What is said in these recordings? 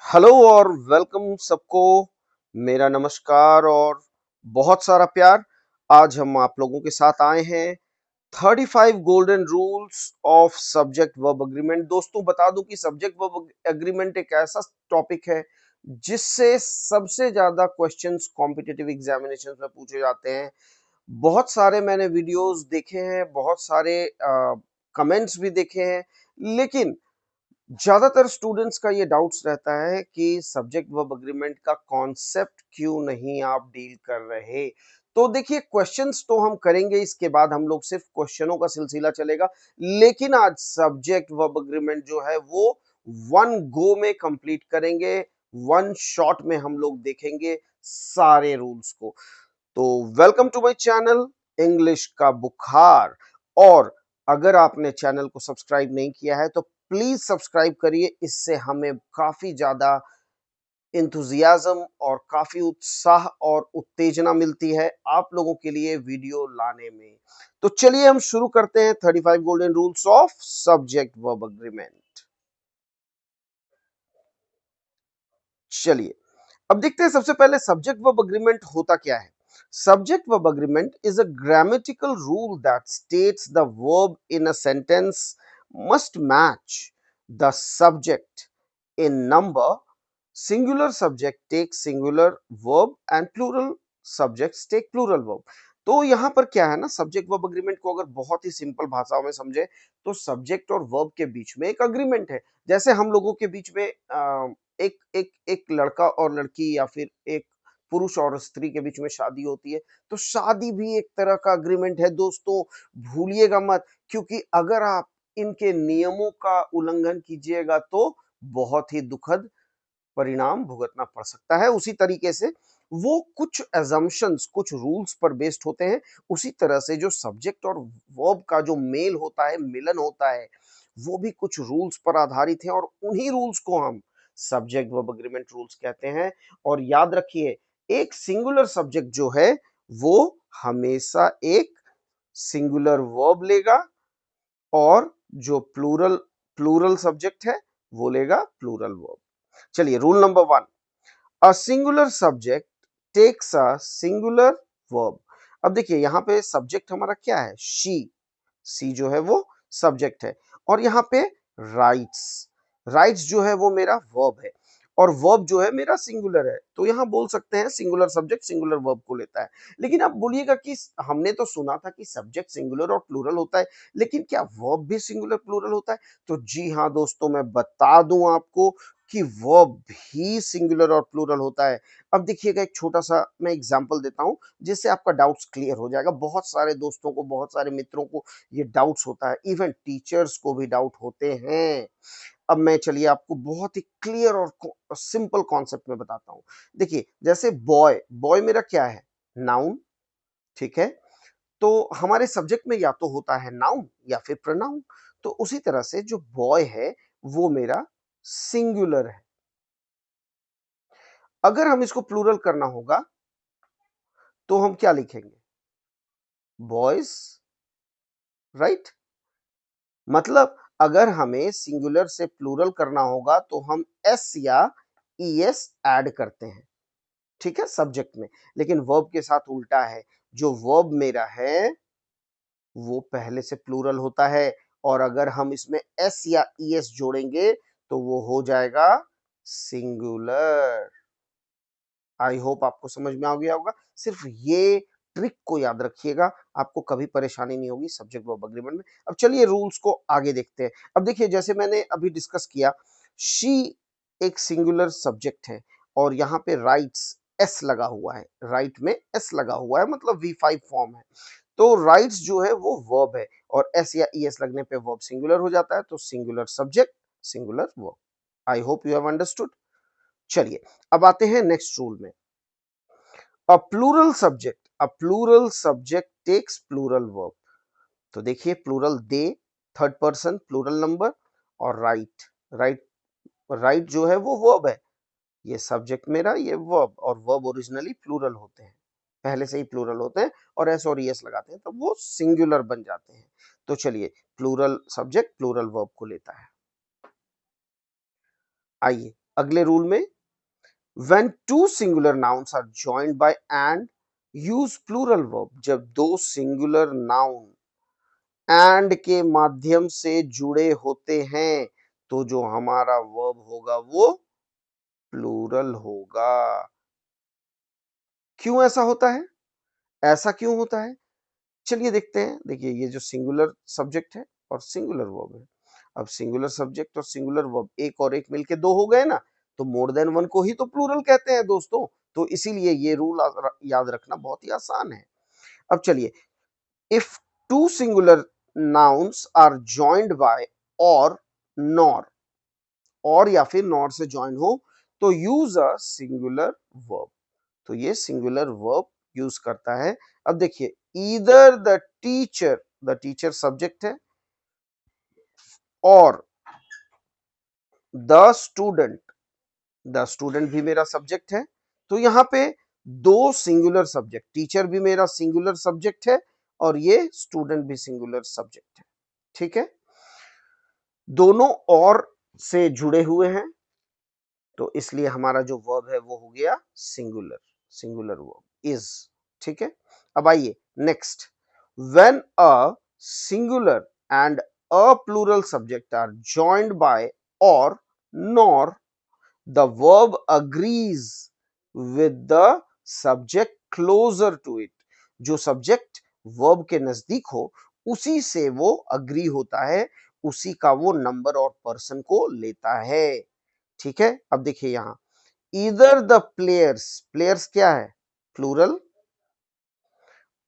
Hello और welcome सबको। मेरा नमस्कार और बहुत सारा प्यार। आज हम आप लोगों के साथ आए हैं 35 golden rules of subject verb agreement. दोस्तों बता दूं कि सब्जेक्ट वर्ब अग्रीमेंट एक ऐसा टॉपिक है जिससे सबसे ज्यादा क्वेश्चंस कॉम्पिटिटिव एग्जामिनेशन में पूछे जाते हैं। बहुत सारे मैंने वीडियोस देखे हैं, बहुत सारे कमेंट्स भी देखे हैं, लेकिन ज्यादातर स्टूडेंट्स का ये डाउट्स रहता है कि सब्जेक्ट वर्ब अग्रीमेंट का कॉन्सेप्ट क्यों नहीं आप डील कर रहे। तो देखिए, क्वेश्चंस तो हम करेंगे, इसके बाद हम लोग सिर्फ क्वेश्चनों का सिलसिला चलेगा, लेकिन आज सब्जेक्ट वर्ब अग्रीमेंट जो है वो वन गो में कंप्लीट करेंगे। वन शॉट में हम लोग देखेंगे सारे रूल्स को। तो welcome to my channel English का बुखार। और अगर आपने चैनल को सब्सक्राइब नहीं किया है तो प्लीज सब्सक्राइब करिए। इससे हमें काफी ज्यादा इंथुजियाज्म और काफी उत्साह और उत्तेजना मिलती है आप लोगों के लिए वीडियो लाने में। तो चलिए हम शुरू करते हैं 35 golden rules of subject verb agreement. चलिए अब देखते हैं सबसे पहले सब्जेक्ट वर्ब अग्रीमेंट होता क्या है। Subject verb agreement is a grammatical rule that states the verb in a sentence must match the subject in number. Singular subject takes singular verb and plural subjects take plural verb. तो यहां पर क्या है ना, subject verb agreement को अगर बहुत ही simple भाषा में समझे तो सब्जेक्ट और वर्ब के बीच में एक अग्रीमेंट है। जैसे हम लोगों के बीच में एक एक एक लड़का और लड़की या फिर एक पुरुष और स्त्री के बीच में शादी होती है, तो शादी भी एक तरह का अग्रीमेंट है दोस्तों, भूलिएगा मत। क्योंकि अगर आप इनके नियमों का उल्लंघन कीजिएगा तो बहुत ही दुखद परिणाम भुगतना पड़ सकता है। उसी तरीके से वो कुछ एजम्पशंस, कुछ रूल्स पर बेस्ड होते हैं। उसी तरह से जो सब्जेक्ट और वर्ब का जो मेल होता है, मिलन होता है, वो भी कुछ रूल्स पर आधारित है और उन्हीं रूल्स को हम सब्जेक्ट वर्ब अग्रीमेंट रूल्स कहते हैं। और याद रखिए, एक सिंगुलर सब्जेक्ट जो है वो हमेशा एक सिंगुलर वर्ब लेगा और जो प्लूरल प्लूरल सब्जेक्ट है वो लेगा प्लूरल वर्ब। चलिए rule number 1, a singular subject takes a singular verb. अब देखिए यहां पे सब्जेक्ट हमारा क्या है, शी। सी जो है वो सब्जेक्ट है और यहाँ पे राइट्स, राइट्स जो है वो मेरा वर्ब है और वर्ब जो है मेरा सिंगुलर है। तो यहाँ बोल सकते हैं सिंगुलर सब्जेक्ट सिंगुलर वर्ब को लेता है। लेकिन अब बोलिएगा कि हमने तो सुना था कि सब्जेक्ट सिंगुलर और प्लूरल होता है, लेकिन क्या वर्ब भी सिंगुलर प्लूरल होता है? तो जी हाँ दोस्तों, मैं बता दूं आपको कि वर्ब भी सिंगुलर और प्लूरल होता है। अब देखिएगा, एक छोटा सा मैं एग्जांपल देता हूं जिससे आपका डाउट्स क्लियर हो जाएगा। बहुत सारे दोस्तों को, बहुत सारे मित्रों को ये डाउट्स होता है, इवन टीचर्स को भी डाउट होते हैं। अब मैं चलिए आपको बहुत ही क्लियर और सिंपल कॉन्सेप्ट में बताता हूं। देखिए जैसे बॉय, बॉय मेरा क्या है, नाउन, ठीक है। तो हमारे सब्जेक्ट में या तो होता है नाउन या फिर प्रोनाउन। तो उसी तरह से जो बॉय है वो मेरा सिंगुलर है। अगर हम इसको प्लूरल करना होगा तो हम क्या लिखेंगे, बॉयज, राइट। मतलब अगर हमें सिंगुलर से प्लूरल करना होगा तो हम एस या ईएस ऐड करते हैं, ठीक है, सब्जेक्ट में। लेकिन वर्ब के साथ उल्टा है, जो वर्ब मेरा है वो पहले से प्लूरल होता है और अगर हम इसमें एस या ईएस जोड़ेंगे तो वो हो जाएगा सिंगुलर। आई होप आपको समझ में आ गया होगा। सिर्फ ये ट्रिक को याद रखिएगा, आपको कभी परेशानी नहीं होगी सब्जेक्ट वर्ब एग्रीमेंट में। अब चलिए रूल्स को आगे देखते हैं। अब देखिए जैसे मैंने अभी डिस्कस किया, शी एक सिंगुलर सब्जेक्ट है और यहाँ पे राइट्स एस लगा हुआ है, राइट में एस लगा हुआ है, मतलब V5 फॉर्म है। तो राइट्स जो है वो वर्ब है और एस या ईएस लगने पे वर्ब सिंगुलर हो जाता है। तो singular subject singular verb. I hope you have understood. चलिए अब आते हैं नेक्स्ट रूल में। A plural subject takes plural verb. तो देखिए प्लूरल दे, थर्ड पर्सन प्लूरल नंबर, और राइट, राइट, राइट जो है वो वर्ब है। ये सब्जेक्ट मेरा, ये वर्ब, और वर्ब ओरिजिनली प्लूरल होते हैं, पहले से ही प्लूरल होते हैं और एस और ईएस लगाते हैं तब वो सिंगुलर बन जाते हैं। तो चलिए प्लूरल सब्जेक्ट प्लूरल वर्ब को लेता है। आइए अगले रूल में, when two singular nouns are joined by and, use plural verb. जब दो singular noun and के माध्यम से जुड़े होते हैं तो जो हमारा verb होगा वो प्लूरल होगा। क्यों ऐसा होता है? ऐसा क्यों होता है? चलिए देखते हैं। देखिए ये जो सिंगुलर सब्जेक्ट है और सिंगुलर वर्ब है, अब सिंगुलर सब्जेक्ट और सिंगुलर वर्ब एक और एक मिलके दो हो गए ना, तो मोर देन वन को ही तो प्लूरल कहते हैं दोस्तों। तो इसीलिए ये रूल याद रखना बहुत ही आसान है। अब चलिए, if two singular nouns are joined by or nor, और या फिर नॉर से ज्वाइन हो तो यूज अ सिंगुलर वर्ब। तो ये सिंगुलर वर्ब यूज करता है। अब देखिए, ईदर द टीचर सब्जेक्ट है और द स्टूडेंट भी मेरा सब्जेक्ट है। तो यहां पे दो सिंगुलर सब्जेक्ट, टीचर भी मेरा सिंगुलर सब्जेक्ट है और ये स्टूडेंट भी सिंगुलर सब्जेक्ट है। ठीक है, दोनों और से जुड़े हुए हैं तो इसलिए हमारा जो वर्ब है वो हो गया सिंगुलर, सिंगुलर वर्ब इज। ठीक है, अब आइए next, when a singular and a plural subject are joined by or nor, the verb agrees with the subject closer to it. जो सब्जेक्ट वर्ब के नजदीक हो उसी से वो अग्री होता है, उसी का वो नंबर और पर्सन को लेता है। ठीक है, अब देखिए यहां, ईदर द प्लेयर्स, प्लेयर्स क्या है? प्लूरल।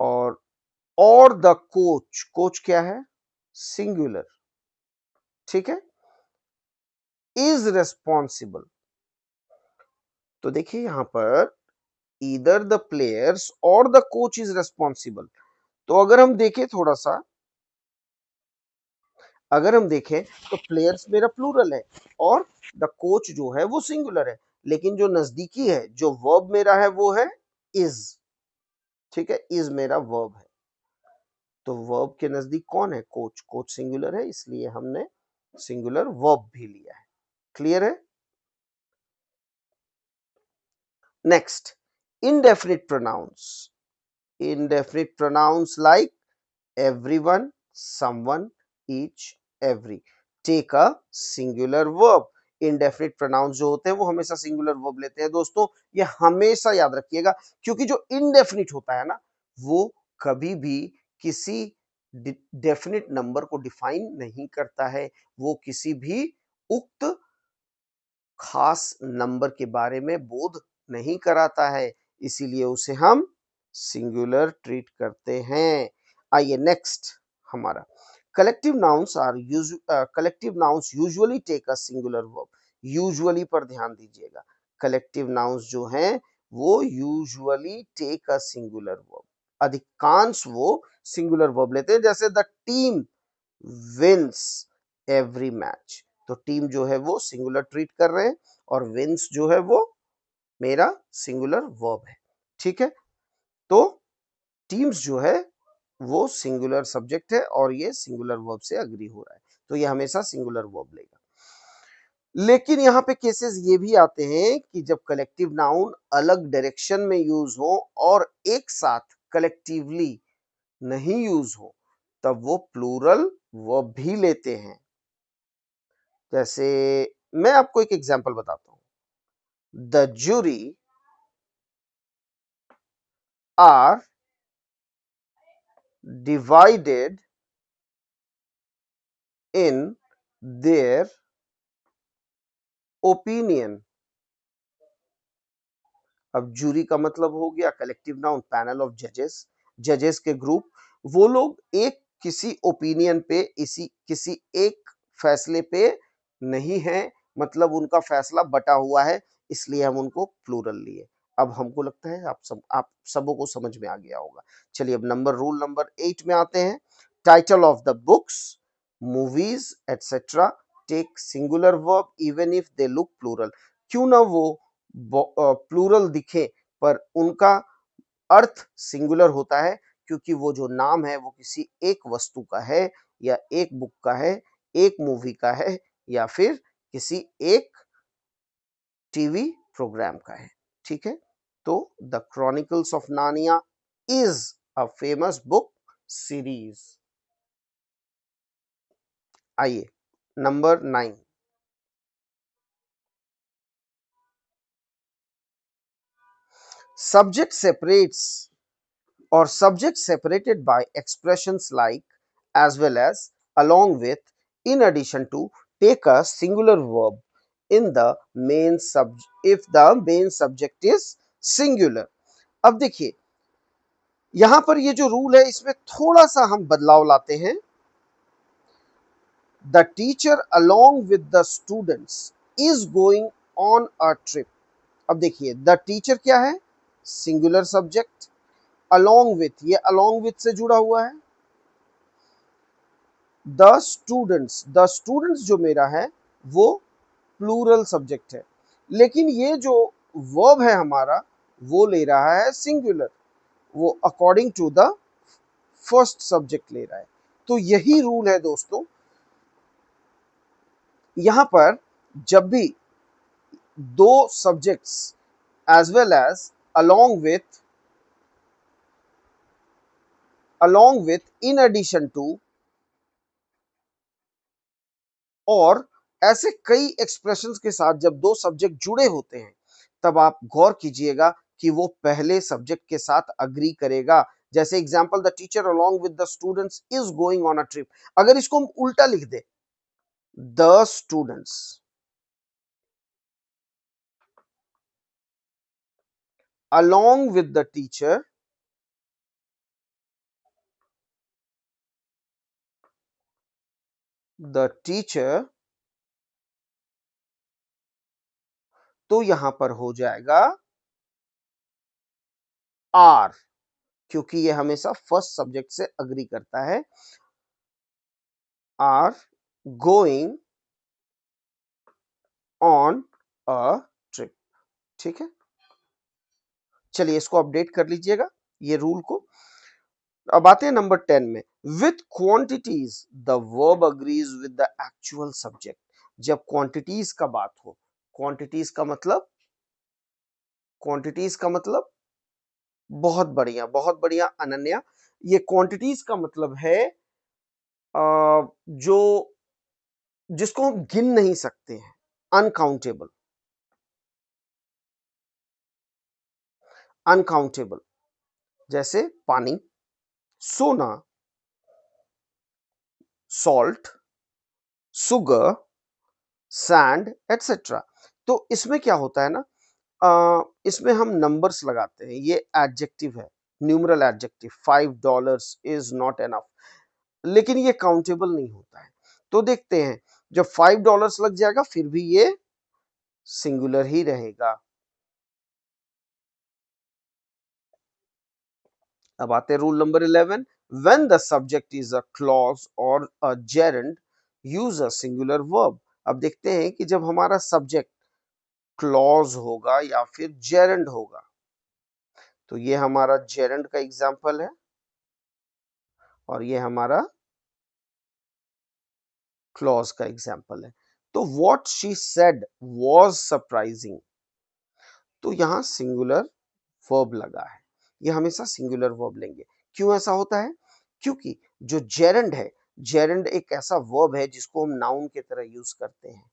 और द कोच, कोच क्या है? सिंगुलर। ठीक है, इज रेस्पॉन्सिबल। तो देखिए यहां पर ईदर द प्लेयर्स और द कोच इज रेस्पॉन्सिबल। तो अगर हम देखें तो प्लेयर्स मेरा प्लूरल है और द कोच जो है वो सिंगुलर है, लेकिन जो नजदीकी है, जो वर्ब मेरा है वो है इज। ठीक है, इज मेरा वर्ब है। तो वर्ब के नजदीक कौन है? कोच। कोच सिंगुलर है इसलिए हमने सिंगुलर वर्ब भी लिया है। क्लियर है? Next, indefinite pronouns. Indefinite pronouns like everyone, someone, each, every take a singular verb. indefinite pronouns जो होते हैं वो हमेशा singular verb लेते हैं दोस्तों, ये हमेशा याद रखिएगा। क्योंकि जो indefinite होता है ना, वो कभी भी किसी डेफिनेट नंबर को डिफाइन नहीं करता है, वो किसी भी उक्त खास नंबर के बारे में बोध नहीं कराता है, इसीलिए उसे हम सिंगुलर ट्रीट करते हैं। आइए नेक्स्ट, हमारा collective nouns usually take a singular verb. Usually पर ध्यान दीजिएगा, कलेक्टिव नाउन्स जो हैं वो usually take a singular verb, अधिकांश वो सिंगुलर वर्ब लेते हैं। जैसे the team wins every match, तो टीम जो है वो सिंगुलर ट्रीट कर रहे हैं और विंस जो है वो मेरा सिंगुलर वर्ब है। ठीक है, तो टीम्स जो है वो सिंगुलर सब्जेक्ट है और ये सिंगुलर वर्ब से अग्री हो रहा है, तो ये हमेशा सिंगुलर वर्ब लेगा। लेकिन यहाँ पे केसेस ये भी आते हैं कि जब कलेक्टिव नाउन अलग डायरेक्शन में यूज हो और एक साथ कलेक्टिवली नहीं यूज हो, तब वो प्लूरल वर्ब भी लेते हैं। जैसे मैं आपको एक एग्जांपल बताता हूं, the jury are divided in their opinion. अब जूरी का मतलब हो गया कलेक्टिव नाउन, पैनल ऑफ जजेस, जजेस के ग्रुप। वो लोग एक किसी ओपिनियन पे, किसी एक फैसले पे नहीं है, मतलब उनका फैसला बटा हुआ है, इसलिए हम उनको प्लूरल लिए। अब हमको लगता है आप सबों को समझ में आ गया होगा। चलिए अब रूल नंबर 8 में आते हैं। Title of the books, movies etcetera take singular verb even if they look plural. क्यों ना वो प्लूरल दिखे पर उनका अर्थ सिंगुलर होता है, क्योंकि वो जो नाम है वो किसी एक वस्तु का है, या एक बुक का है, एक मूवी का है, या फिर किसी एक टीवी प्रोग्राम का है। ठीक है, तो द क्रॉनिकल्स ऑफ नानिया is a famous book series. आइए number 9, subject separates or subject separated by expressions like, as well as, along with, in addition to, take a singular verb in the main subject if the main subject is singular। अब देखिए यहां पर ये जो rule है इसमें थोड़ा सा हम बदलाव लाते हैं। The teacher along with the students is going on a trip। अब देखिए द टीचर क्या है, सिंगुलर सब्जेक्ट, along with, ये along with से जुड़ा हुआ है। द स्टूडेंट्स जो मेरा है वो प्लूरल सब्जेक्ट है, लेकिन ये जो वर्ब है हमारा वो ले रहा है सिंगुलर, वो according to the first subject ले रहा है। तो यही रूल है दोस्तों, यहां पर जब भी दो subjects as well as along with, in addition to, और ऐसे कई एक्सप्रेशंस के साथ जब दो सब्जेक्ट जुड़े होते हैं तब आप गौर कीजिएगा कि वो पहले सब्जेक्ट के साथ अग्री करेगा। जैसे example, the teacher along with the students is going on a trip. अगर इसको हम उल्टा लिख दे, the students along with the teacher तो यहां पर हो जाएगा आर, क्योंकि ये हमेशा फर्स्ट सब्जेक्ट से अग्री करता है। Are going on a trip. ठीक है, चलिए इसको अपडेट कर लीजिएगा ये रूल को। अब आते हैं नंबर 10 में, with quantities the verb agrees with the actual subject. जब क्वांटिटीज का बात हो, क्वांटिटीज का मतलब, क्वांटिटीज का मतलब, बहुत बढ़िया अनन्या, ये क्वांटिटीज का मतलब है जो जिसको हम गिन नहीं सकते हैं, अनकाउंटेबल, अनकाउंटेबल, जैसे पानी, सोना, सॉल्ट, सुगर, सैंड एटसेट्रा। तो इसमें क्या होता है ना, इसमें हम नंबर्स लगाते हैं, ये एडजेक्टिव है, numeral adjective, $5 is not enough, लेकिन ये काउंटेबल नहीं होता है। तो देखते हैं, जब $5 लग जाएगा फिर भी ये सिंगुलर ही रहेगा। अब आते हैं rule number 11, when the subject is a clause or a gerund use a singular verb. अब देखते हैं कि जब हमारा सब्जेक्ट क्लॉज होगा या फिर जेरंड होगा, तो ये हमारा जेरंड का एग्जाम्पल है और ये हमारा क्लॉज का एग्जाम्पल है। तो what she said was surprising, तो यहां सिंगुलर वर्ब लगा है, ये हमेशा सिंगुलर वर्ब लेंगे। क्यों ऐसा होता है? क्योंकि जो जेरंड है, जेरंड एक ऐसा वर्ब है जिसको हम नाउन की तरह यूज करते हैं,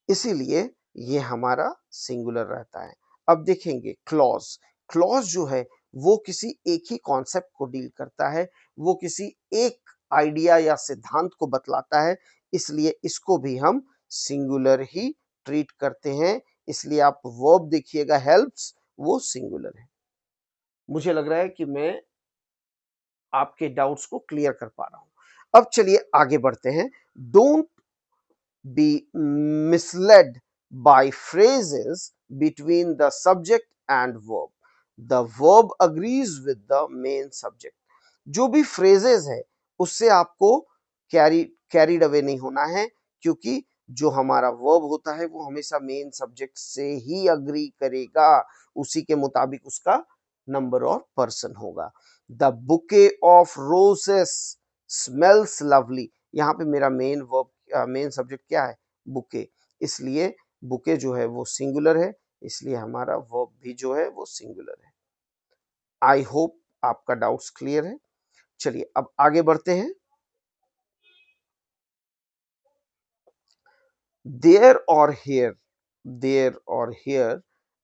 इसीलिए ये हमारा सिंगुलर रहता है। अब देखेंगे क्लॉज, क्लॉज जो है वो किसी एक ही कॉन्सेप्ट को डील करता है, वो किसी एक आइडिया या सिद्धांत को बतलाता है, इसलिए इसको भी हम सिंगुलर ही ट्रीट करते हैं। इसलिए आप वर्ब देखिएगा हेल्प्स, वो सिंगुलर है। मुझे लग रहा है कि मैं आपके डाउट्स को क्लियर कर पा रहा हूं। अब चलिए आगे बढ़ते हैं। Don't be misled by phrases between the subject and verb. The verb agrees with the main subject. जो भी phrases है उससे आपको कैरीड अवे नहीं होना है, क्योंकि जो हमारा वर्ब होता है वो हमेशा मेन सब्जेक्ट से ही अग्री करेगा, उसी के मुताबिक उसका नंबर और पर्सन होगा। The bouquet of roses smells lovely, यहाँ पे मेरा मेन वर्ब, मेन सब्जेक्ट क्या है? बुके, इसलिए बुके जो है वो सिंगुलर है, इसलिए हमारा वर्ब भी जो है वो सिंगुलर है। आई होप आपका डाउट्स क्लियर है। चलिए अब आगे बढ़ते हैं। There or here, there or here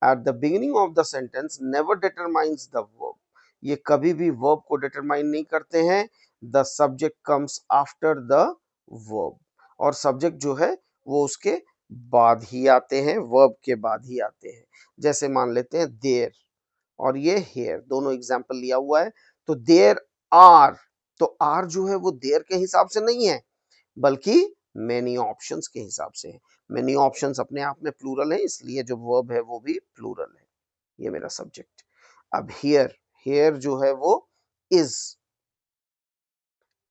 at the beginning of the sentence never determines the verb. ये कभी भी verb को determine नहीं करते हैं। The subject comes after the verb, और subject जो है वो उसके बाद ही आते हैं, verb के बाद ही आते हैं। जैसे मान लेते हैं there और ये here, दोनों एग्जाम्पल लिया हुआ है। तो there are, तो are जो है वो there के हिसाब से नहीं है, बल्कि मेनी ऑप्शंस के हिसाब से है। मेनी ऑप्शंस अपने आप में प्लूरल है, इसलिए जो वर्ब है वो भी प्लूरल है। ये मेरा सब्जेक्ट। अब हियर, हियर जो है वो इज,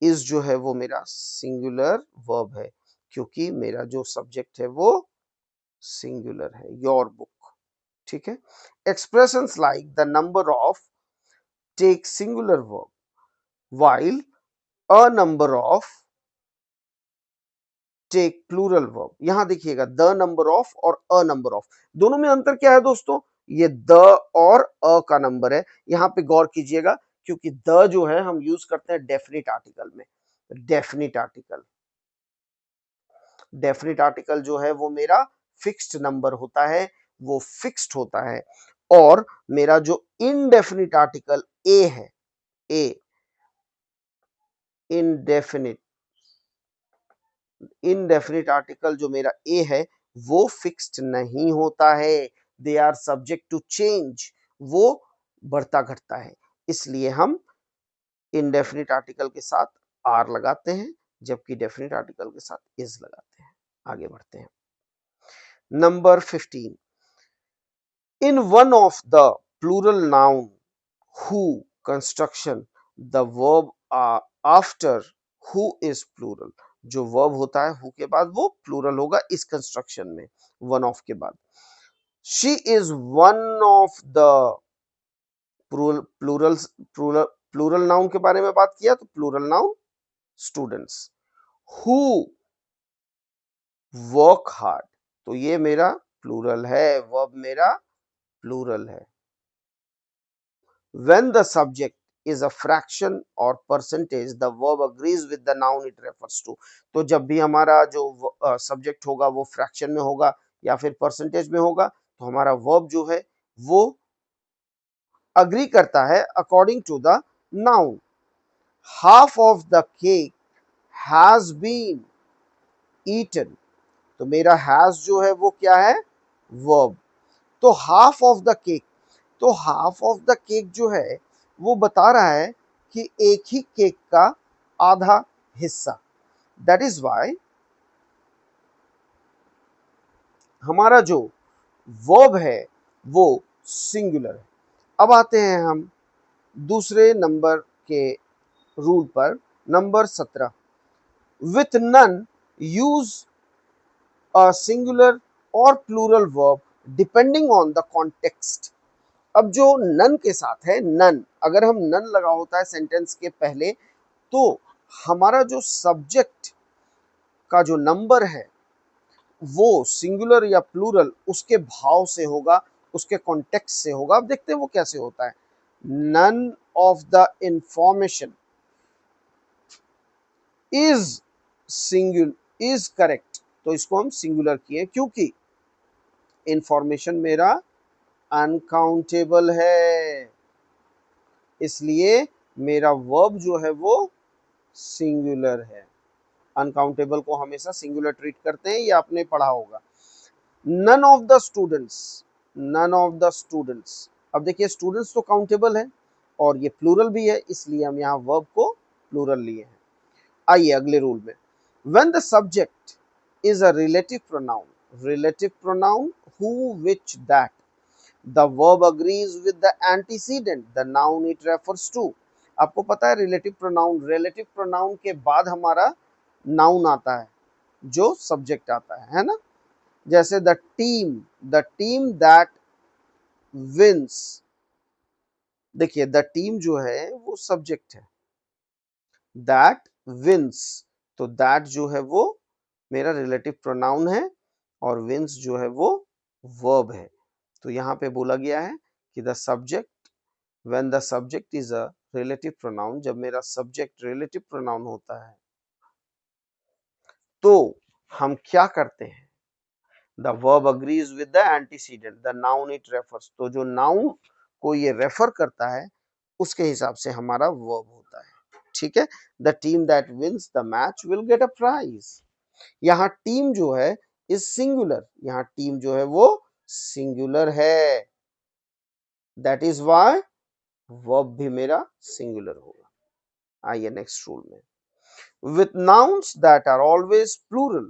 इज जो है वो मेरा सिंगुलर वर्ब है, क्योंकि मेरा जो सब्जेक्ट है वो सिंगुलर है, योर बुक। ठीक है। Expressions like the number of take singular verb while a number of take plural verb. यहां देखिएगा द नंबर ऑफ और अ नंबर ऑफ, दोनों में अंतर क्या है दोस्तों? ये द और अ का नंबर है। यहां पे गौर कीजिएगा, क्योंकि द जो है हम यूज करते हैं डेफिनिट आर्टिकल में। डेफिनिट आर्टिकल, डेफिनिट आर्टिकल जो है वो मेरा फिक्स्ड नंबर होता है, वो फिक्स्ड होता है। और मेरा जो इनडेफिनिट आर्टिकल ए है, ए, इनडेफिनिट, इनडेफिनिट आर्टिकल जो मेरा ए है वो फिक्स्ड नहीं होता है। They are subject to change, वो बढ़ता घटता है, इसलिए हम इनडेफिनिट आर्टिकल के साथ आर लगाते हैं, जबकि डेफिनिट आर्टिकल के साथ इज लगाते हैं। आगे बढ़ते हैं। Number 15, in one of the plural noun who construction the verb after who is plural, जो वर्ब होता है who के बाद वो प्लूरल होगा इस कंस्ट्रक्शन में, वन ऑफ के बाद। she is one of the plural, plural noun के बारे में बात किया तो plural noun students. who work hard, तो ये मेरा प्लूरल है, वर्ब मेरा प्लूरल है। when the subject is a fraction or percentage, the verb agrees with the noun it refers to। तो जब भी हमारा जो सब्जेक्ट होगा वो फ्रैक्शन में होगा या फिर परसेंटेज में होगा, तो हमारा वर्ब जो है वो अग्री करता है according to the noun. Half of the cake has been eaten, तो मेरा हैज जो है वो क्या है? वर्ब। तो हाफ ऑफ द केक, तो हाफ ऑफ द केक जो है वो बता रहा है कि एक ही केक का आधा हिस्सा। दैट इज वाई हमारा जो वर्ब है वो सिंगुलर है। अब आते हैं हम दूसरे नंबर के रूल पर, number 17, with none use a singular or plural verb depending on the context. अब जो नन के साथ है, नन, अगर हम नन लगा होता है सेंटेंस के पहले, तो हमारा जो सब्जेक्ट का जो नंबर है वो सिंगुलर या प्लूरल उसके भाव से होगा, उसके कॉन्टेक्स्ट से होगा। अब देखते हैं वो कैसे होता है। None of the information is singular, is correct, तो इसको हम सिंगुलर किए क्योंकि इंफॉर्मेशन मेरा अनकाउंटेबल है, इसलिए मेरा वर्ब जो है वो सिंगुलर है। अनकाउंटेबल को हमेशा सिंगुलर ट्रीट करते हैं, ये आपने पढ़ा होगा। None of the students, none of the students, अब देखिए स्टूडेंट्स तो काउंटेबल है और ये प्लूरल भी है, इसलिए हम यहाँ वर्ब को प्लूरल लिए हैं। आइए अगले रूल में। When the subject is a relative pronoun, relative pronoun who which that the verb agrees with the antecedent the noun it refers to। आपको पता है रिलेटिव प्रोनाउन, रिलेटिव प्रोनाउन के बाद हमारा नाउन आता है जो सब्जेक्ट आता है ना। जैसे द टीम दैट विंस, देखिए द टीम जो है वो सब्जेक्ट है, दैट विंस, तो दैट जो है वो मेरा रिलेटिव प्रोनाउन है और विंस जो है वो वर्ब है। तो यहाँ पे बोला गया है कि the subject, when the subject is a relative pronoun, जब मेरा सब्जेक्ट रिलेटिव प्रोनाउन होता है तो हम क्या करते हैं, the verb agrees with the antecedent the noun it refers, तो जो नाउन को ये रेफर करता है उसके हिसाब से हमारा वर्ब होता है। ठीक है, the team that wins the match will get a prize. यहाँ टीम जो है इज सिंगुलर, यहाँ टीम जो है वो सिंगुलर है, दैट इज वाई वर्ब भी मेरा सिंगुलर होगा। आइए नेक्स्ट रूल में, with nouns that are always plural,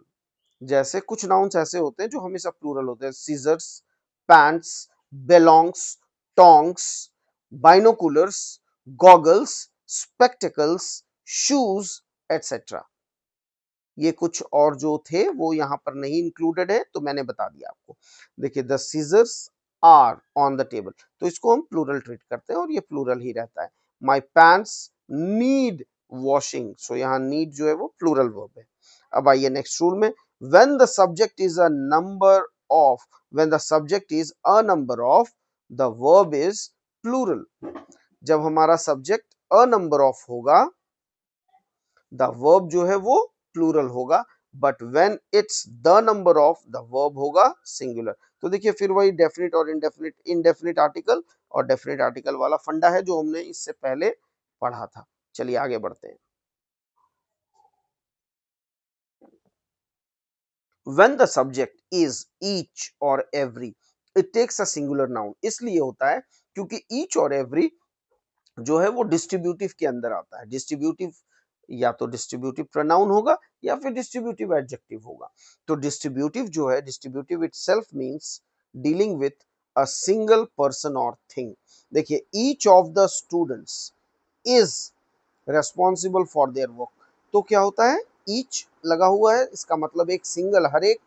जैसे कुछ नाउन्स ऐसे होते हैं जो हमेशा प्लूरल होते हैं, scissors, pants, belongs, tongs, binoculars, goggles, spectacles, shoes etcetera. ये कुछ और जो थे वो यहाँ पर नहीं इंक्लूडेड है तो मैंने बता दिया आपको। देखिए the scissors are on the table, तो इसको हम प्लूरल ट्रीट करते हैं और ये प्लूरल ही रहता है। माई पैंट्स नीड वॉशिंग, सो यहाँ नीड जो है वो प्लूरल वर्ब है। अब आइए नेक्स्ट रूल में, when the subject is a number of, when the subject is a number of, the verb is plural. जब हमारा सब्जेक्ट अ नंबर ऑफ होगा द वर्ब जो है वो प्लूरल होगा, but when it's the number of the verb होगा singular. तो देखिए फिर वही डेफिनिट और इनडेफिनिट, इनडेफिनिट आर्टिकल और डेफिनिट आर्टिकल वाला फंडा है जो हमने इससे पहले पढ़ा था। चलिए आगे बढ़ते हैं। When the subject is each or every, it takes a singular noun, इसलिए होता है क्योंकि each और every जो है वो डिस्ट्रीब्यूटिव के अंदर आता है। डिस्ट्रीब्यूटिव या तो डिस्ट्रीब्यूटिव प्रोनाउन होगा या फिर डिस्ट्रीब्यूटिव एडजेक्टिव होगा। तो डिस्ट्रीब्यूटिव जो है, distributive itself means dealing with a single person और थिंग। देखिए each of the students is responsible for their work, तो क्या होता है, ईच लगा हुआ है, इसका मतलब एक सिंगल, हर एक,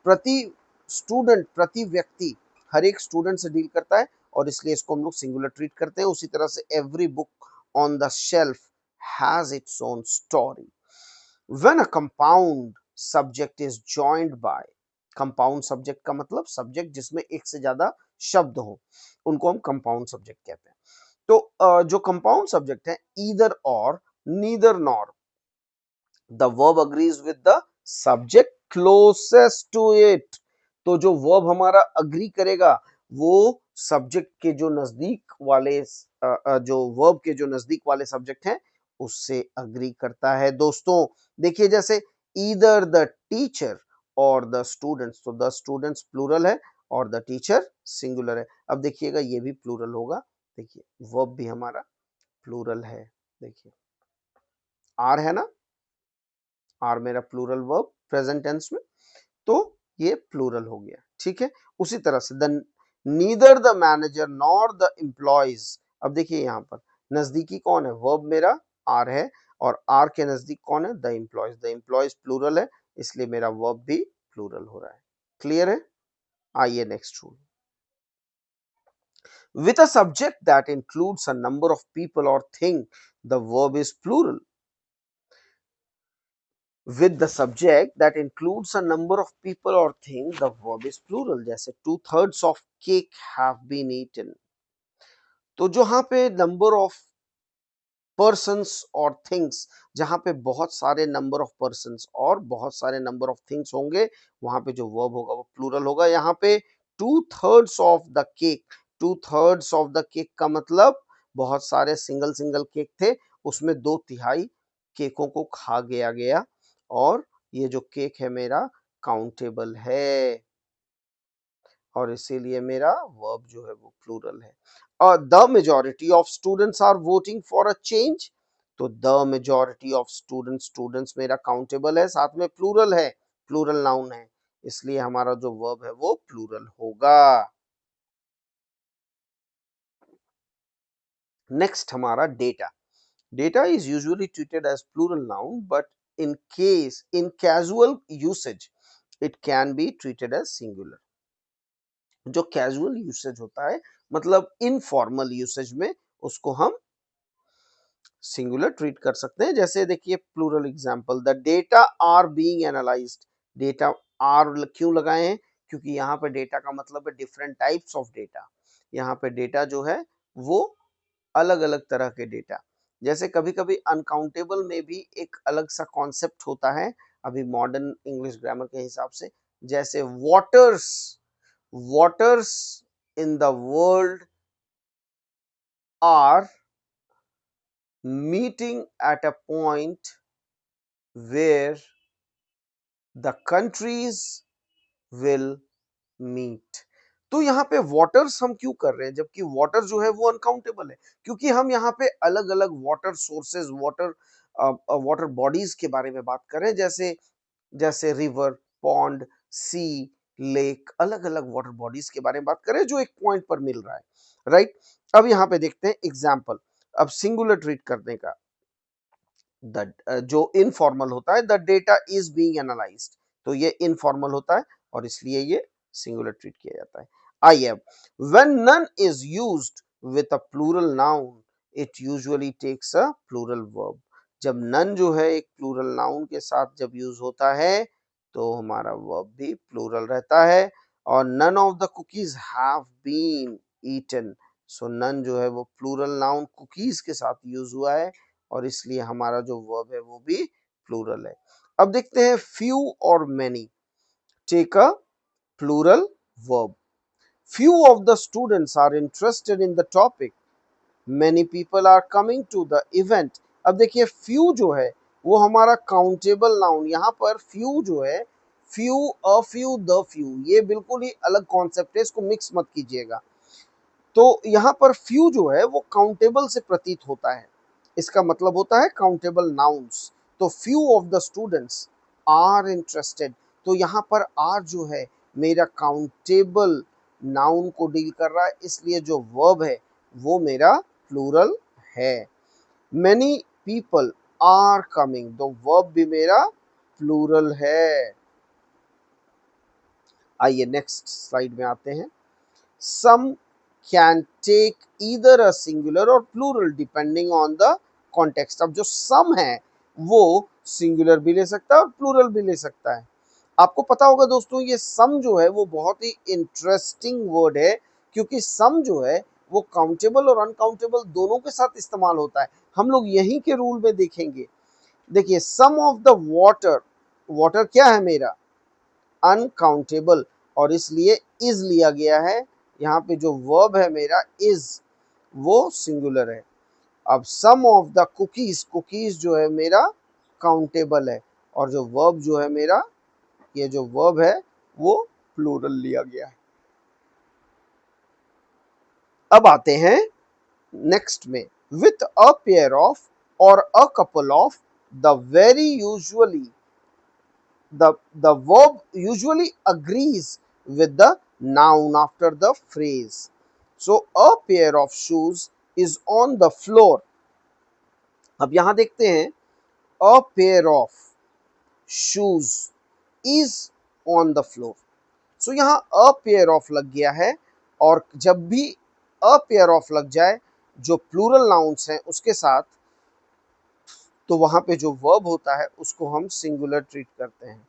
प्रति स्टूडेंट, प्रति व्यक्ति, हर एक स्टूडेंट से डील करता है और इसलिए इसको हम लोग सिंगुलर ट्रीट करते हैं। उसी तरह से every book on the shelf has its own story. When a compound subject is joined by, compound subject का मतलब सब्जेक्ट जिसमें एक से ज्यादा शब्द हो, उनको हम कंपाउंड सब्जेक्ट कहते हैं। तो जो कंपाउंड सब्जेक्ट है, either or, neither nor, the verb agrees with the subject closest to it, तो जो वर्ब हमारा अग्री करेगा वो सब्जेक्ट के जो नजदीक वाले, जो वर्ब के जो नजदीक वाले सब्जेक्ट हैं उससे अग्री करता है। दोस्तों देखिए जैसे ईदर द टीचर और द स्टूडेंट्स, तो द स्टूडेंट्स प्लूरल है और द टीचर सिंगुलर है। अब देखिएगा ये भी प्लूरल होगा, देखिए वर्ब भी हमारा प्लूरल है। देखिए आर है ना, आर मेरा प्लूरल वर्ब प्रेजेंट टेंस में, तो ये प्लूरल हो गया। ठीक है, उसी तरह से the neither the manager nor the employees, अब देखिए यहाँ पर नजदीकी कौन है, वर्ब मेरा आर है और आर के नजदीक कौन है, the employees, the employees plural है इसलिए मेरा वर्ब भी प्लूरल हो रहा है। क्लियर है? आइए next rule, with a subject that includes a number of people or thing, the verb is plural. With the subject that includes a number of people or things, the verb is plural. जैसे 2/3 of cake have been eaten, तो जहां पे number of persons और things, जहां पे बहुत सारे number of persons और बहुत सारे नंबर ऑफ थिंग्स होंगे वहां पे जो वर्ब होगा वो प्लूरल होगा। यहाँ पे 2/3 of the cake, 2/3 of the cake का मतलब बहुत सारे सिंगल सिंगल केक थे, उसमें 2/3 केकों को खा गया और ये जो केक है मेरा काउंटेबल है और इसीलिए मेरा वर्ब जो है वो प्लूरल है। और the majority of students are voting for a change, तो the majority of students, students मेरा काउंटेबल है, साथ में प्लूरल है, प्लूरल नाउन है, इसलिए हमारा जो वर्ब है वो प्लूरल होगा। नेक्स्ट हमारा data. Data is usually treated as plural noun but in casual usage it can be treated as singular. जो कैजुअल यूसेज होता है मतलब इनफॉर्मल यूसेज में उसको हम सिंगुलर ट्रीट कर सकते हैं। जैसे देखिए plural example, the data are being analysed, data are क्यों लगाए हैं? क्योंकि यहाँ पे डेटा का मतलब है डिफरेंट टाइप्स ऑफ डेटा। यहाँ पे डेटा जो है वो अलग अलग तरह के डेटा, जैसे कभी कभी अनकाउंटेबल में भी एक अलग सा कॉन्सेप्ट होता है अभी मॉडर्न इंग्लिश ग्रामर के हिसाब से, जैसे waters, waters in the world are meeting at a point where the countries will meet। तो यहाँ पे वाटर्स हम क्यों कर रहे हैं जबकि वाटर जो है वो अनकाउंटेबल है? क्योंकि हम यहाँ पे अलग अलग water sources, water water bodies के बारे में बात कर रहे हैं, जैसे जैसे रिवर, पॉन्ड, सी, लेक, अलग अलग वाटर बॉडीज के बारे में बात करें जो एक पॉइंट पर मिल रहा है, राइट। अब यहाँ पे देखते हैं एग्जाम्पल, अब सिंगुलर ट्रीट करने का। जो इनफॉर्मल होता है, the data is being analysed, तो ये इनफॉर्मल होता है और इसलिए ये सिंगुलर ट्रीट किया जाता है। I am, when none is used with a plural noun it usually takes a plural verb. जब नन जो है एक प्लूरल नाउन के साथ जब यूज होता है तो हमारा वर्ब भी प्लूरल रहता है। और none of the cookies have been eaten, so none जो है वो प्लूरल नाउन कुकीज के साथ यूज हुआ है और इसलिए हमारा जो वर्ब है वो भी प्लूरल है। अब देखते हैं फ्यू और many, take a plural verb. Few of the students are interested in the topic. Many people are coming to the event. अब देखिए few जो है वो हमारा काउंटेबल नाउन, यहाँ पर few जो है, few, a few, the few, ये बिल्कुल ही अलग कॉन्सेप्ट है, इसको मिक्स मत कीजिएगा। तो यहाँ पर फ्यू जो है वो काउंटेबल से प्रतीत होता है, इसका मतलब होता है काउंटेबल नाउन्स। तो few of the students are interested, तो यहाँ पर आर जो है मेरा काउंटेबल नाउन को डील कर रहा है, इसलिए जो वर्ब है वो मेरा प्लूरल है। मेनी पीपल आर कमिंग, तो वर्ब भी मेरा प्लूरल है। आइए नेक्स्ट स्लाइड में आते हैं। Some can take either a singular or plural depending on the context। अब जो some है वो सिंगुलर भी ले सकता है और प्लूरल भी ले सकता है। आपको पता होगा दोस्तों ये some जो है वो बहुत ही इंटरेस्टिंग वर्ड है, क्योंकि some जो है वो काउंटेबल और अनकाउंटेबल दोनों के साथ इस्तेमाल होता है। हम लोग यहीं के रूल में देखेंगे। देखिए सम ऑफ द वाटर, वाटर क्या है मेरा अनकाउंटेबल और इसलिए इज लिया गया है। यहाँ पे जो वर्ब है मेरा इज वो सिंगुलर है। अब सम ऑफ द कुकीज, कुकीज जो है मेरा काउंटेबल है और जो वर्ब जो है मेरा, ये जो वर्ब है वो प्लूरल लिया गया है। अब आते हैं नेक्स्ट में, विथ अ पेयर ऑफ और a couple of the very usually, the verb usually agrees with the noun after the phrase. So a pair of shoes is on the floor। अब यहां देखते हैं a pair of shoes is on the floor। so यहाँ a pair of लग गया है और जब भी a pair of लग जाए जो प्लूरल नाउन्स हैं उसके साथ, तो वहां पे जो वर्ब होता है उसको हम सिंगुलर ट्रीट करते हैं।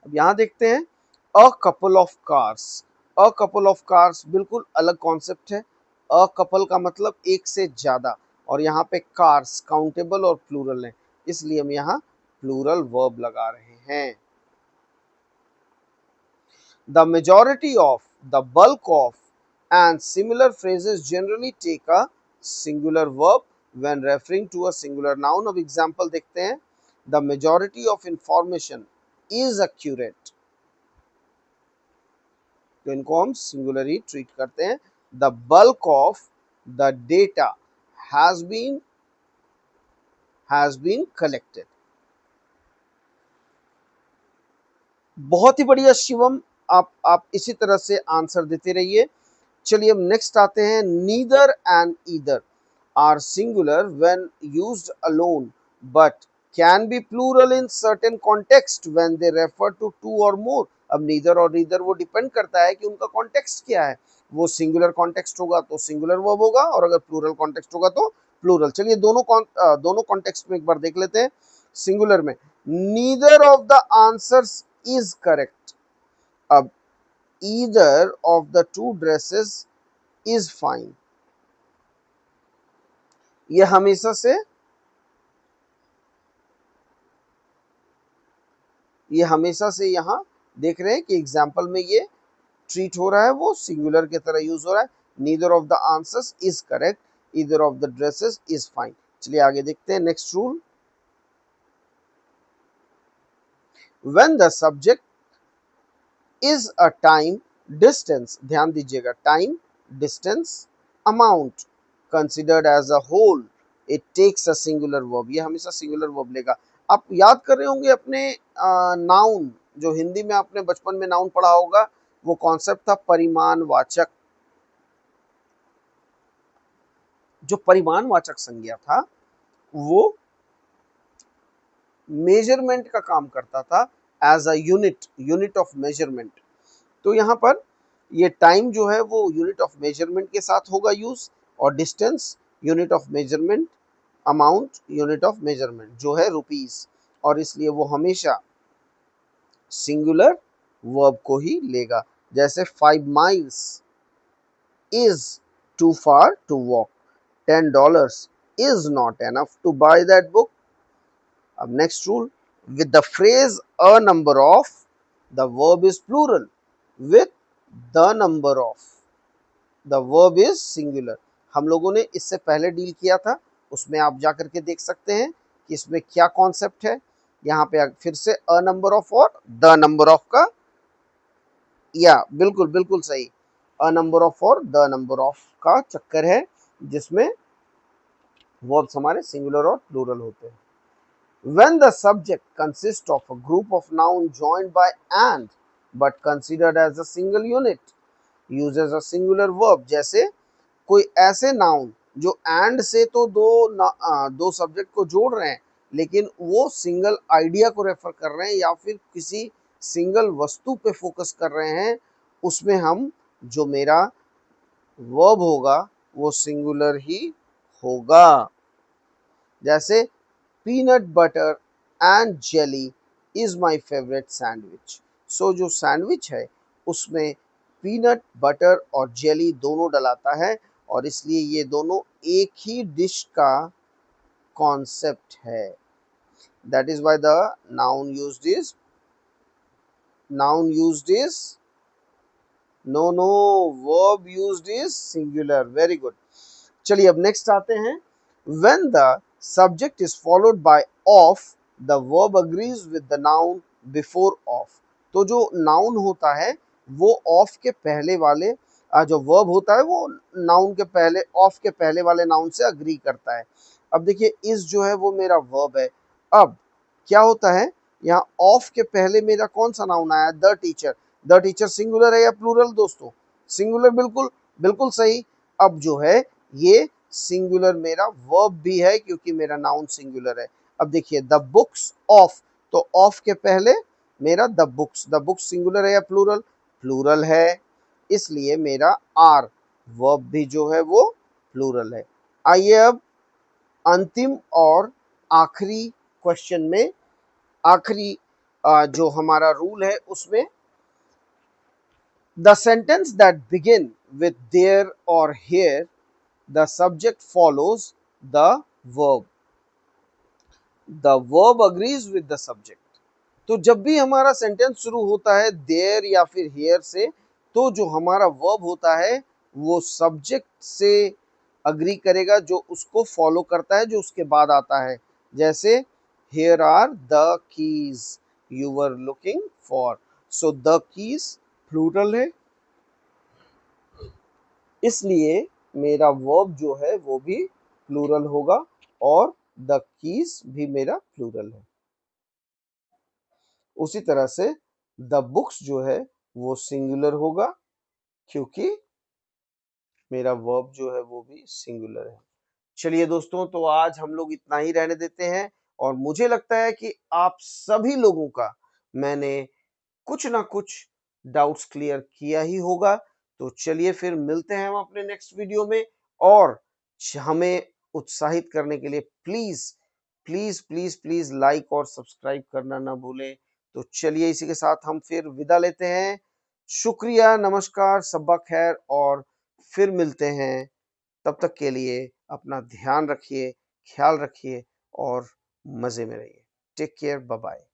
अब यहाँ देखते हैं a couple of cars. A couple of cars बिल्कुल अलग कॉन्सेप्ट है। अ कपल का मतलब एक से ज्यादा और यहाँ पे कार्स काउंटेबल और प्लूरल है, इसलिए हम यहाँ प्लूरल वर्ब लगा रहे हैं। The majority of, the bulk of and similar phrases generally take a singular verb when referring to a singular noun. अब एग्जांपल देखते हैं। The majority of information is accurate, तो इनको हम सिंगुलर ही ट्रीट करते हैं। The bulk of the data has been collected. बहुत ही बढ़िया शिवम, आप इसी तरह से आंसर देते रहिए। चलिए अब नेक्स्ट आते हैं। Neither and either are singular when used alone but can be plural in certain context when they refer to two or more. अब नीदर और ईदर वो डिपेंड करता है कि उनका कॉन्टेक्स्ट क्या है। वो सिंगुलर कॉन्टेक्स्ट होगा तो सिंगुलर वर्ब होगा और अगर प्लूरल कॉन्टेक्स्ट होगा तो प्लूरल। चलिए दोनों कॉन्टेक्स्ट में एक बार देख लेते हैं। सिंगुलर में neither of the answers is correct. अब either of the two dresses is fine, ये हमेशा से यहां देख रहे हैं कि एग्जाम्पल में ये ट्रीट हो रहा है, वो सिंगुलर की तरह यूज हो रहा है। Neither of the answers is correct, either of the dresses is fine. चलिए आगे देखते हैं next rule. When the subject is a time, distance, ध्यान दीजिएगा, time, distance, amount considered as a whole, it takes a singular verb, ये हमेशा singular verb लेगा। आप याद कर रहे होंगे अपने नाउन, जो हिंदी में आपने बचपन में नाउन पढ़ा होगा, वो कॉन्सेप्ट था परिमाणवाचक। जो परिमाणवाचक संज्ञा था वो मेजरमेंट का काम करता था, as a unit of measurement. तो यहाँ पर ये टाइम जो है वो यूनिट ऑफ मेजरमेंट के साथ होगा यूज, और distance unit of measurement, amount unit of measurement जो है रुपीस, और इसलिए वो हमेशा सिंगुलर वर्ब को ही लेगा। जैसे 5 miles is too far to walk, $10 is not enough to buy that book। अब next rule, with the phrase a number of, the verb is plural, with the number of, the verb is singular। हम लोगों ने इससे पहले deal किया था, उसमें आप जाकर के देख सकते हैं कि इसमें क्या कॉन्सेप्ट है। यहाँ पे फिर से अ नंबर ऑफ और द नंबर ऑफ का, या बिल्कुल बिल्कुल सही, अ नंबर ऑफ और द नंबर ऑफ का चक्कर है, जिसमें वर्ब्स हमारे सिंगुलर और प्लूरल होते हैं। When the subject consists of a group of nouns joined by and but considered as a single unit, uses a singular verb। जैसे कोई ऐसे नाउन जो and से तो दो सब्जेक्ट को जोड़ रहे हैं, लेकिन वो सिंगल आइडिया को रेफर कर रहे हैं या फिर किसी सिंगल वस्तु पे फोकस कर रहे हैं, उसमें हम जो मेरा वर्ब होगा वो सिंगुलर ही होगा। जैसे peanut butter and jelly is my favourite sandwich. So जो सैंडविच है उसमें पीनट बटर और जेली दोनों डलाता है, और इसलिए ये दोनों एक ही डिश का कॉन्सेप्ट है। That is why the noun used is no no verb used is singular. Very good. चलिए अब नेक्स्ट आते हैं। When the subject is followed by of, the verb agrees with the noun before of। तो जो noun होता है वो of के पहले वाले, जो वर्ब होता है वो नाउन के पहले, ऑफ के पहले वाले नाउन से अग्री करता है। अब देखिए इस जो है वो मेरा वर्ब है। अब क्या होता है, यहाँ ऑफ के पहले मेरा कौन सा नाउन आया, the teacher. The teacher singular है या प्लूरल दोस्तों, सिंगुलर, बिल्कुल बिल्कुल सही। अब जो है ये सिंगुलर मेरा वर्ब भी है क्योंकि मेरा नाउन सिंगुलर है। अब देखिए द बुक्स ऑफ, तो ऑफ के पहले मेरा द बुक्स सिंगुलर है या प्लूरल, प्लूरल है, इसलिए मेरा आर वर्ब भी जो है वो प्लूरल है। आइए अब अंतिम और आखिरी क्वेश्चन में, आखिरी जो हमारा रूल है उसमें, the sentence that begin with their और here, the subject follows the verb, the verb agrees with the subject। तो जब भी हमारा सेंटेंस शुरू होता है देयर या फिर हियर से, तो जो हमारा वर्ब होता है वो सब्जेक्ट से अग्री करेगा, जो उसको फॉलो करता है, जो उसके बाद आता है। जैसे here are the keys you were looking for, so the keys plural है, इसलिए मेरा वर्ब जो है वो भी प्लूरल होगा, और द कीज भी मेरा प्लूरल है। उसी तरह से द बुक्स जो है वो सिंगुलर होगा क्योंकि मेरा वर्ब जो है वो भी सिंगुलर है। चलिए दोस्तों, तो आज हम लोग इतना ही रहने देते हैं, और मुझे लगता है कि आप सभी लोगों का मैंने कुछ ना कुछ डाउट्स क्लियर किया ही होगा। तो चलिए फिर मिलते हैं हम अपने नेक्स्ट वीडियो में, और हमें उत्साहित करने के लिए please please please please like और सब्सक्राइब करना ना भूलें। तो चलिए इसी के साथ हम फिर विदा लेते हैं। शुक्रिया, नमस्कार, सब्बा खैर, और फिर मिलते हैं। तब तक के लिए अपना ध्यान रखिए, ख्याल रखिए और मजे में रहिए। Take care, bye bye.